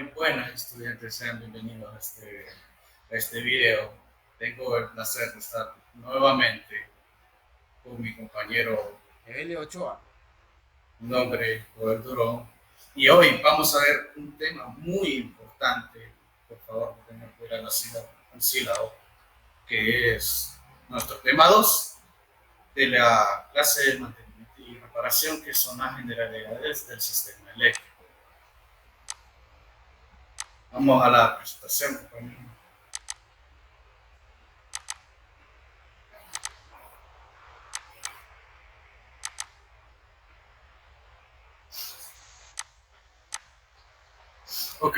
Muy buenas estudiantes, sean bienvenidos a este video. Tengo el placer de estar nuevamente con mi compañero Evelio Ochoa. nombre Joel Durón. Y hoy vamos a ver un tema muy importante. Por favor, tengan cuidado al sílabo, que es nuestro tema 2 de la clase de mantenimiento y reparación, que son las generalidades del sistema eléctrico. Vamos a la presentación, compañero. Ok,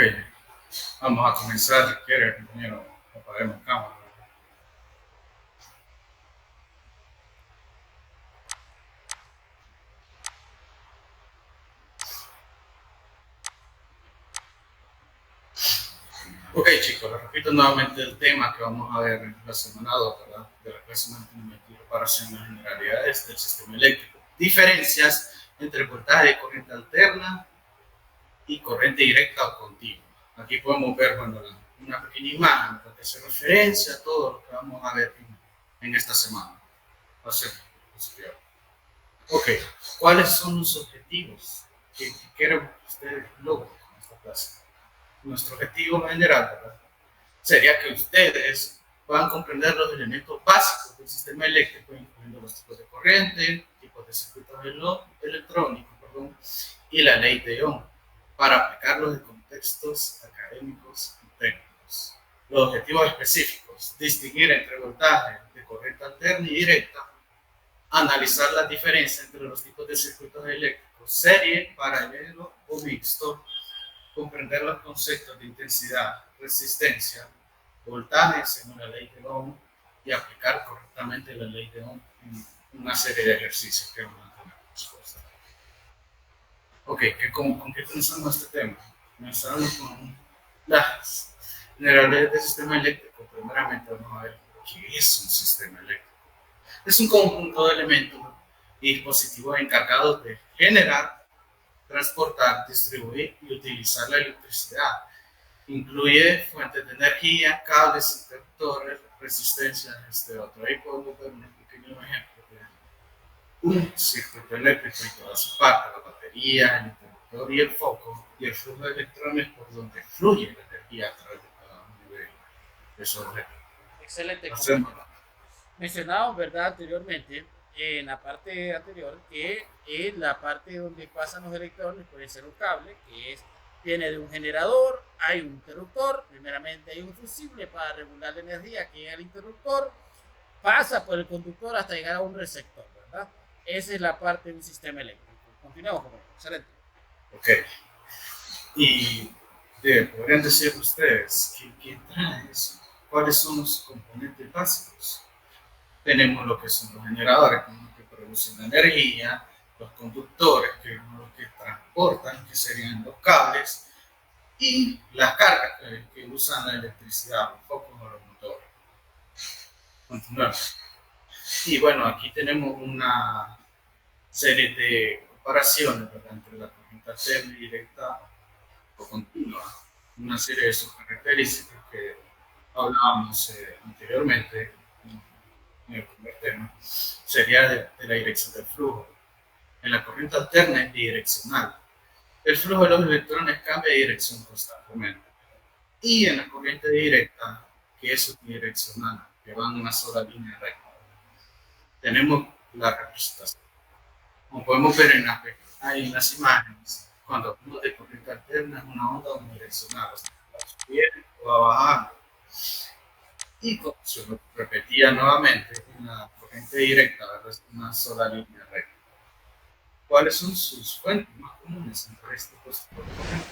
vamos a comenzar. ¿Quiere, compañero? Apaguemos cámara. Ok, chicos, les repito nuevamente el tema que vamos a ver en la semana 2, ¿verdad? De la clase de mantenimiento y reparación de las generalidades del sistema eléctrico. Diferencias entre voltaje de corriente alterna y corriente directa o continua. Aquí podemos ver, bueno, una pequeña imagen que hace referencia a todo lo que vamos a ver en esta semana. Va a ser posterior. Ok, ¿cuáles son los objetivos que quieren que ustedes logren con esta clase? Nuestro objetivo general, ¿verdad?, sería que ustedes puedan comprender los elementos básicos del sistema eléctrico, incluyendo los tipos de corriente, tipos de circuitos electrónicos, y la ley de Ohm, para aplicarlos en contextos académicos y técnicos. Los objetivos específicos: distinguir entre voltaje de corriente alterna y directa, analizar la diferencia entre los tipos de circuitos eléctricos, serie, paralelo o mixto, comprender los conceptos de intensidad, resistencia, voltaje según la ley de Ohm y aplicar correctamente la ley de Ohm en una serie de ejercicios que van a tener respuesta. Ok, ¿con qué comenzamos este tema? Comenzamos con las generalidades del sistema eléctrico. Primeramente vamos a ver qué es un sistema eléctrico. Es un conjunto de elementos y dispositivos encargados de generar, transportar, distribuir y utilizar la electricidad. Incluye fuentes de energía, cables, interruptores, resistencias, otro. Ahí podemos ver un pequeño ejemplo de un circuito eléctrico y toda su parte: la batería, el interruptor y el foco, y el flujo de electrones por donde fluye la energía a través de cada uno de esos objetos. Excelente, Hacemos. compañero. Mencionábamos, ¿verdad?, anteriormente, en la parte anterior, que en la parte donde pasan los electrones puede ser un cable, viene de un generador, hay un interruptor, primeramente hay un fusible para regular la energía que llega al interruptor, pasa por el conductor hasta llegar a un receptor, ¿verdad? Esa es la parte de un sistema eléctrico. Continuamos, compañero. Excelente. Ok. Y podrían decir ustedes qué trae eso. ¿Cuáles son los componentes básicos? Tenemos lo que son los generadores, que producen la energía; los conductores, que son los que transportan, que serían los cables; y las cargas que usan la electricidad, los focos o los motores. Continuamos. Y bueno, aquí tenemos una serie de comparaciones, ¿verdad?, entre la corriente alterna y directa o continua. Una serie de sus características que hablábamos anteriormente en el primer tema, sería de la dirección del flujo. En la corriente alterna es bidireccional. El flujo de los electrones cambia de dirección constantemente. Y en la corriente directa, que es unidireccional, que va en una sola línea recta, tenemos la representación. Como podemos ver en las imágenes, cuando hablamos de corriente alterna, es una onda unidireccional, o sea, va a subir o va bajando. Y como se repetía nuevamente, en la corriente directa, es una sola línea recta. ¿Cuáles son sus fuentes más comunes entre este tipo de corriente?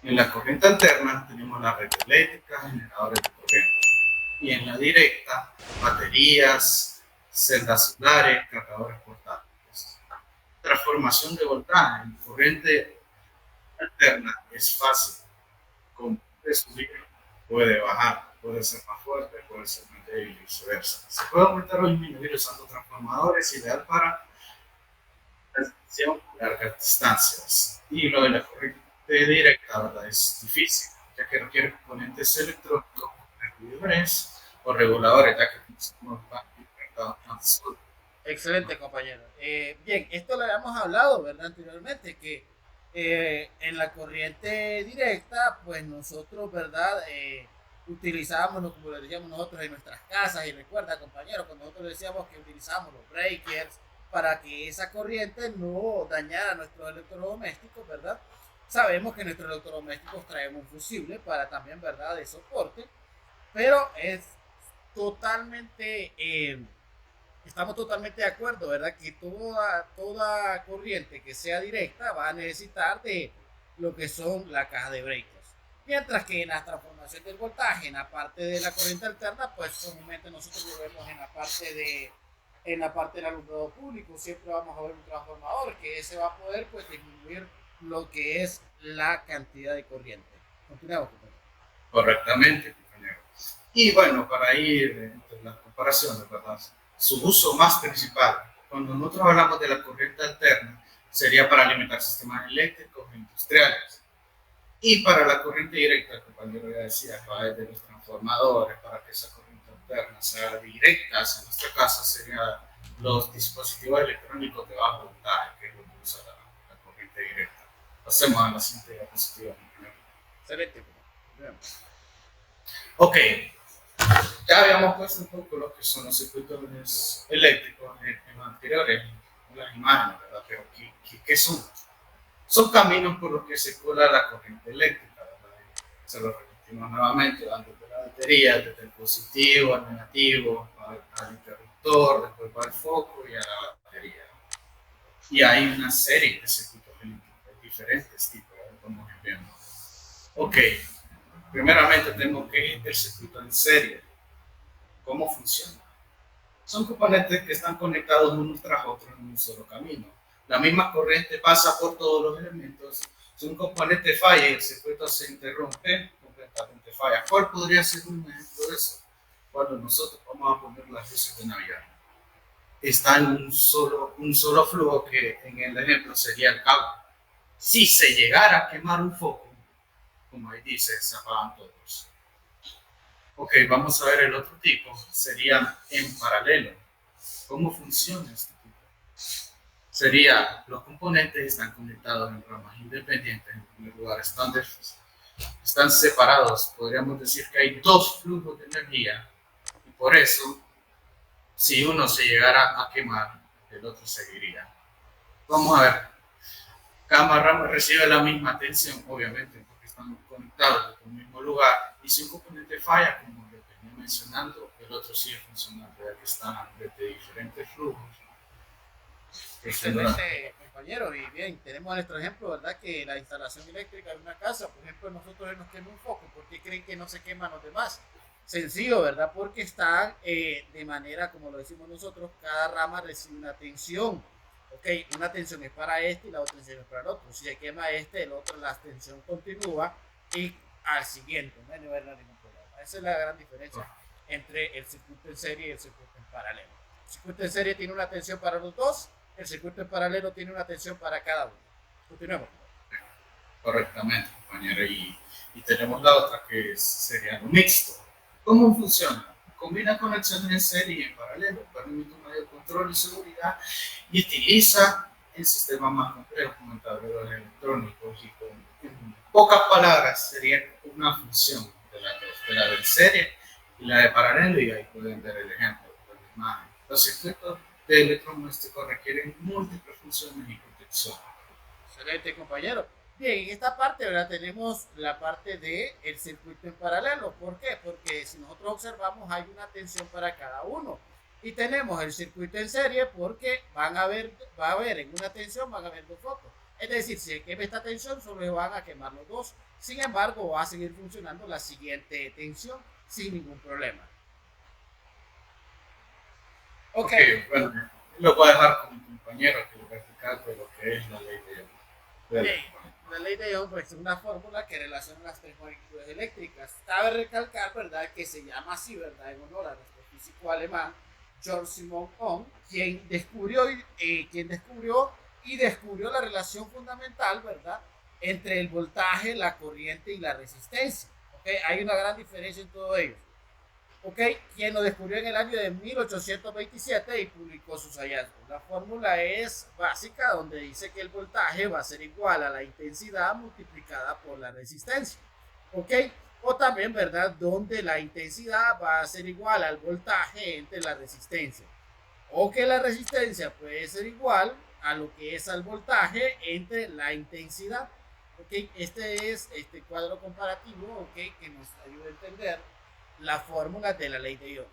En la corriente alterna tenemos la red eléctrica, generadores de corriente. Y en la directa, baterías, celdas solares, cargadores portátiles. Transformación de voltaje en corriente alterna es fácil. Puede subir, puede bajar, puede ser más fuerte, puede ser más débil y viceversa. Se puede aumentar o disminuir usando transformadores, ideal para transmisión a largas distancias. Y lo de la corriente directa, ¿verdad? Es difícil, ya que requiere componentes electrónicos, reguladores o reguladores, ya que somos más. Excelente, compañero. Bien, esto lo habíamos hablado, ¿verdad? Anteriormente, que en la corriente directa, pues nosotros, ¿verdad? Utilizábamos, como le decíamos nosotros en nuestras casas, y recuerda, compañero, cuando nosotros decíamos que utilizábamos los breakers para que esa corriente no dañara nuestros electrodomésticos, ¿verdad? Sabemos que nuestros electrodomésticos traen un fusible para también, ¿verdad?, de soporte, pero es totalmente... estamos totalmente de acuerdo, ¿verdad? Que toda corriente que sea directa va a necesitar de lo que son la caja de breakers. Mientras que en la transformación del voltaje, en la parte de la corriente alterna, pues comúnmente nosotros lo vemos en la parte del alumbrado público. Siempre vamos a ver un transformador que ese va a poder pues disminuir lo que es la cantidad de corriente. Continuamos, compañero. Correctamente, compañero. Y bueno, para ir entre las comparaciones, ¿verdad? Su uso más principal, cuando nosotros hablamos de la corriente alterna, sería para alimentar sistemas eléctricos e industriales. Y para la corriente directa, el compañero ya decía, a través de los transformadores, para que esa corriente alterna sea directa hacia nuestra casa, serían los dispositivos electrónicos de bajo voltaje, que es lo que usa la corriente directa. Pasemos a la siguiente diapositiva. Excelente. Ok, ya habíamos puesto un poco lo que son los circuitos eléctricos en los anteriores, en las imágenes, ¿verdad? Pero ¿qué son? Son caminos por los que circula la corriente eléctrica, ¿verdad? Se lo repetimos nuevamente, dando de la batería, desde el positivo al negativo, al interruptor, después va al foco y a la batería. Y hay una serie de circuitos eléctricos, diferentes tipos, como viendo. Ok, primeramente tenemos que ir el circuito en serie. ¿Cómo funciona? Son componentes que están conectados unos tras otros en un solo camino. La misma corriente pasa por todos los elementos. Si un componente falla y el circuito se interrumpe, completamente falla. ¿Cuál podría ser un ejemplo de eso? Cuando nosotros vamos a poner las luces de Navidad. Está en un solo flujo que en el ejemplo sería el cable. Si se llegara a quemar un foco, como ahí dice, se apagan todos. Ok, vamos a ver el otro tipo, sería en paralelo. ¿Cómo funciona este tipo? Sería, los componentes están conectados en ramas independientes, en primer lugar, están separados. Podríamos decir que hay dos flujos de energía y por eso, si uno se llegara a quemar, el otro seguiría. Vamos a ver, cada rama recibe la misma tensión, obviamente, porque están conectados en el mismo lugar, y si un componente falla, como lo venía mencionando, el otro sigue funcionando, ya que están desde diferentes flujos. Excelente, compañero. Y bien, tenemos nuestro ejemplo, ¿verdad? Que la instalación eléctrica de una casa, por ejemplo, nosotros nos quema un foco. ¿Por qué creen que no se queman los demás? Sencillo, ¿verdad? Porque están de manera, como lo decimos nosotros, cada rama recibe una tensión. Ok, una tensión es para este y la otra tensión es para el otro. Si se quema este, el otro, la tensión continúa y al siguiente, no va a haber ningún problema. Esa es la gran diferencia entre el circuito en serie y el circuito en paralelo. El circuito en serie tiene una tensión para los dos, el circuito en paralelo tiene una tensión para cada uno. Continuemos. Correctamente, compañero. Y tenemos la otra que sería lo mixto. ¿Cómo funciona? Combina conexiones en serie y en paralelo, permite un mayor control y seguridad y utiliza el sistema más complejo como el tablero electrónico. Y en pocas palabras sería una función de la de serie y la de paralelo, y ahí pueden ver el ejemplo de la imagen. Los circuitos de electrodomésticos requieren múltiples funciones y protección. Excelente, compañero. Bien, en esta parte, ¿verdad? Tenemos la parte del circuito en paralelo. ¿Por qué? Porque si nosotros observamos hay una tensión para cada uno. Y tenemos el circuito en serie porque va a haber en una tensión, van a haber dos focos. Es decir, si se quema esta tensión, solo se van a quemar los dos. Sin embargo, va a seguir funcionando la siguiente tensión sin ningún problema. Ok, bueno, lo voy a dejar con mi compañero que le va a explicar de lo que es la ley de la ley de Ohm es una fórmula que relaciona las tres magnitudes eléctricas. Cabe recalcar, ¿verdad?, que se llama así, ¿verdad?, en honor a nuestro físico alemán Georg Simon Ohm, quien descubrió y descubrió la relación fundamental, ¿verdad?, entre el voltaje, la corriente y la resistencia. ¿Okay? Hay una gran diferencia en todo ello. ¿Okay? Quien lo descubrió en el año de 1827 y publicó sus hallazgos. La fórmula es básica, donde dice que el voltaje va a ser igual a la intensidad multiplicada por la resistencia. ¿Ok? O también, ¿verdad? Donde la intensidad va a ser igual al voltaje entre la resistencia. O que la resistencia puede ser igual a lo que es al voltaje entre la intensidad. ¿Ok? Este es este cuadro comparativo, ¿ok? Que nos ayuda a entender la fórmula de la ley de Ohm.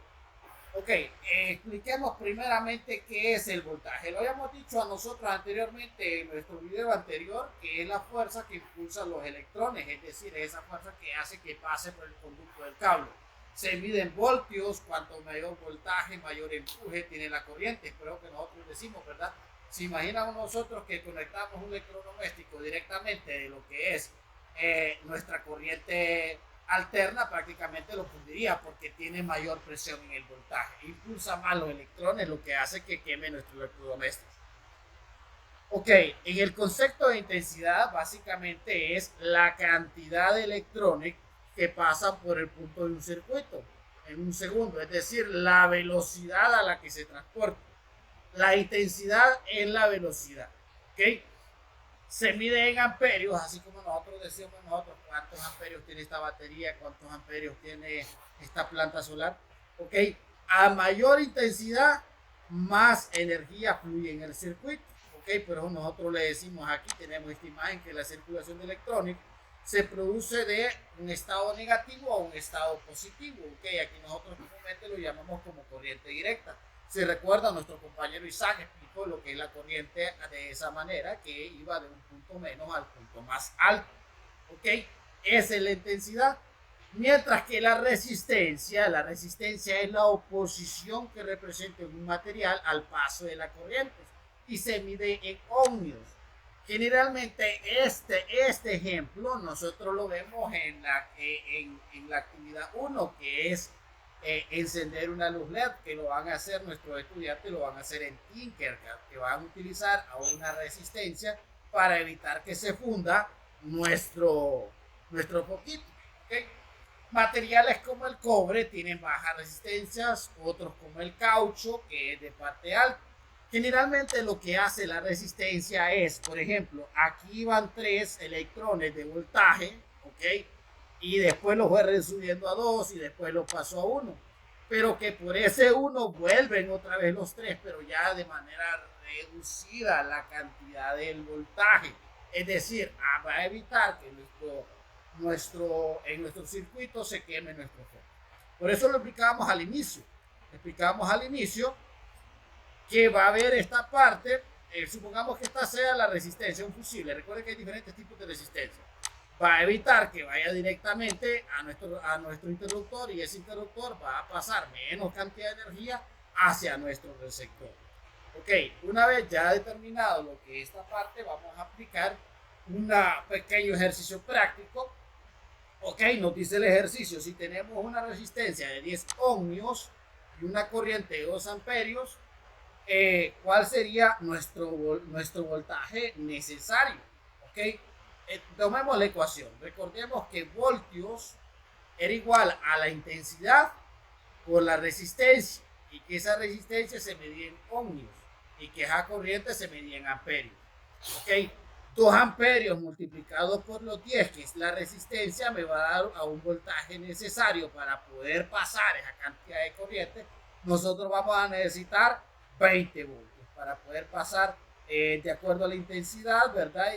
Ok, expliquemos primeramente qué es el voltaje. Lo habíamos dicho a nosotros anteriormente en nuestro video anterior, que es la fuerza que impulsa los electrones, es decir, es esa fuerza que hace que pase por el conducto del cable. Se mide en voltios, cuanto mayor voltaje, mayor empuje tiene la corriente. Espero que nosotros decimos, ¿verdad? Si imaginamos nosotros que conectamos un electrodoméstico directamente de lo que es nuestra corriente alterna, prácticamente lo fundiría porque tiene mayor presión en el voltaje, impulsa más los electrones, lo que hace que queme nuestro electrodoméstico. Ok, en el concepto de intensidad básicamente es la cantidad de electrones que pasan por el punto de un circuito en un segundo, es decir, la velocidad a la que se transporta. La intensidad es la velocidad, ¿ok? Se mide en amperios, así como nosotros decimos cuántos amperios tiene esta batería, cuántos amperios tiene esta planta solar. ¿Ok? A mayor intensidad, más energía fluye en el circuito. ¿Ok? Pero nosotros le decimos aquí, tenemos esta imagen que la circulación de electrónicos se produce de un estado negativo a un estado positivo. ¿Ok? Aquí nosotros comúnmente lo llamamos como corriente directa. Si recuerda, nuestro compañero Isaac explicó lo que es la corriente de esa manera, que iba de un punto menos al punto más alto. ¿Ok? Esa es la intensidad. Mientras que la resistencia es la oposición que representa un material al paso de la corriente y se mide en ohmios. Generalmente este ejemplo nosotros lo vemos en la actividad 1, que es encender una luz LED, que lo van a hacer nuestros estudiantes, lo van a hacer en Tinkercad, que van a utilizar a una resistencia para evitar que se funda nuestro foquito. ¿Okay? Materiales como el cobre tienen bajas resistencias, otros como el caucho, que es de parte alta. Generalmente lo que hace la resistencia es, por ejemplo, aquí van 3 electrones de voltaje, ¿ok? Y después los fue subiendo a 2 y después lo pasó a 1. Pero que por ese 1 vuelven otra vez los 3, pero ya de manera reducida la cantidad del voltaje. Es decir, va a evitar que en nuestro circuito se queme nuestro foco. Por eso lo explicábamos al inicio. Explicábamos al inicio que va a haber esta parte, supongamos que esta sea la resistencia, un fusible. Recuerden que hay diferentes tipos de resistencia. Va a evitar que vaya directamente a nuestro interruptor y ese interruptor va a pasar menos cantidad de energía hacia nuestro receptor. Ok, una vez ya determinado lo que es esta parte, vamos a aplicar un pequeño ejercicio práctico. Ok, nos dice el ejercicio, si tenemos una resistencia de 10 ohmios y una corriente de 2 amperios, ¿cuál sería nuestro voltaje necesario? Ok, tomemos la ecuación. Recordemos que voltios era igual a la intensidad por la resistencia y que esa resistencia se medía en ohmios y que esa corriente se medía en amperios. Ok, 2 amperios multiplicado por los 10, que es la resistencia, me va a dar a un voltaje necesario para poder pasar esa cantidad de corriente. Nosotros vamos a necesitar 20 voltios para poder pasar de acuerdo a la intensidad, ¿verdad?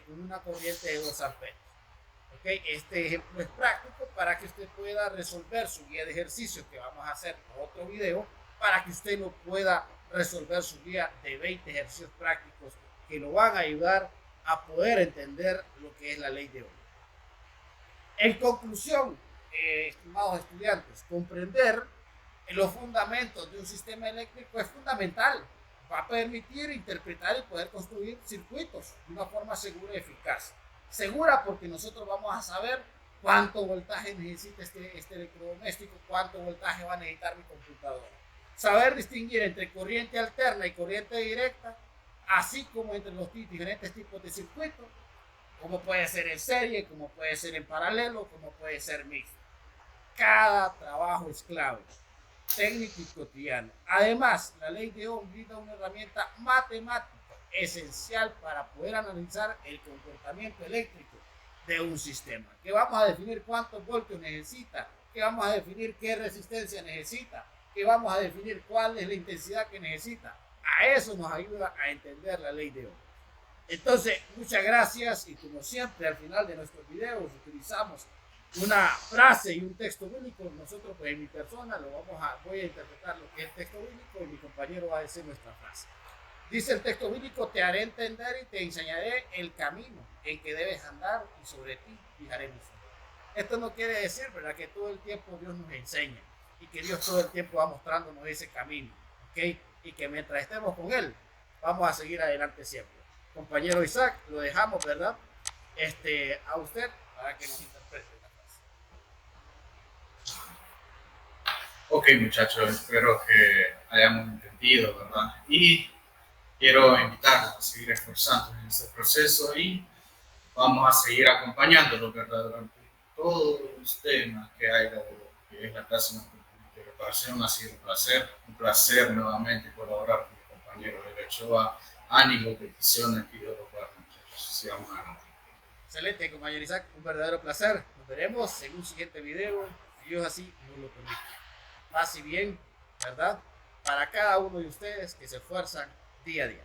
Con una corriente de 2 amperios. ¿Okay? Este ejemplo es práctico para que usted pueda resolver su guía de ejercicio, que vamos a hacer en otro video, para que usted lo pueda resolver su guía de 20 ejercicios prácticos que lo van a ayudar a poder entender lo que es la ley de Ohm. En conclusión, estimados estudiantes, comprender los fundamentos de un sistema eléctrico es fundamental. Va a permitir interpretar y poder construir circuitos de una forma segura y eficaz. Segura porque nosotros vamos a saber cuánto voltaje necesita este electrodoméstico, cuánto voltaje va a necesitar mi computadora. Saber distinguir entre corriente alterna y corriente directa, así como entre los diferentes tipos de circuitos, como puede ser en serie, como puede ser en paralelo, como puede ser mixto. Cada trabajo es clave, técnico y cotidiano. Además, la ley de Ohm brinda una herramienta matemática esencial para poder analizar el comportamiento eléctrico de un sistema. Que vamos a definir cuántos voltios necesita, que vamos a definir qué resistencia necesita, que vamos a definir cuál es la intensidad que necesita. A eso nos ayuda a entender la ley de Ohm. Entonces, muchas gracias, y como siempre al final de nuestros videos utilizamos una frase y un texto bíblico. Nosotros, pues en mi persona, voy a interpretar lo que es el texto bíblico y mi compañero va a decir nuestra frase. Dice el texto bíblico: te haré entender y te enseñaré el camino en que debes andar, y sobre ti fijaré mi fe. Esto no quiere decir, ¿verdad?, que todo el tiempo Dios nos enseña y que Dios todo el tiempo va mostrándonos ese camino, ¿ok? Y que mientras estemos con Él, vamos a seguir adelante siempre. Compañero Isaac, lo dejamos, ¿verdad? A usted para que nos interprete la frase. Ok, muchachos, espero que hayamos entendido, ¿verdad? Y quiero invitarlos a seguir esforzándose en este proceso y vamos a seguir acompañándolos, ¿verdad? Durante todos los temas que hay de lo que es la clase de reparación. Ha sido un placer nuevamente colaborar con mi compañero de Ochoa. Ánimo, bendiciones, que Dios los guarde, muchachos. Sigamos adelante. Excelente, compañero Isaac, un verdadero placer. Nos veremos en un siguiente video, si Dios así nos lo permite. Paz y bien, ¿verdad?, para cada uno de ustedes que se esfuerzan día a día.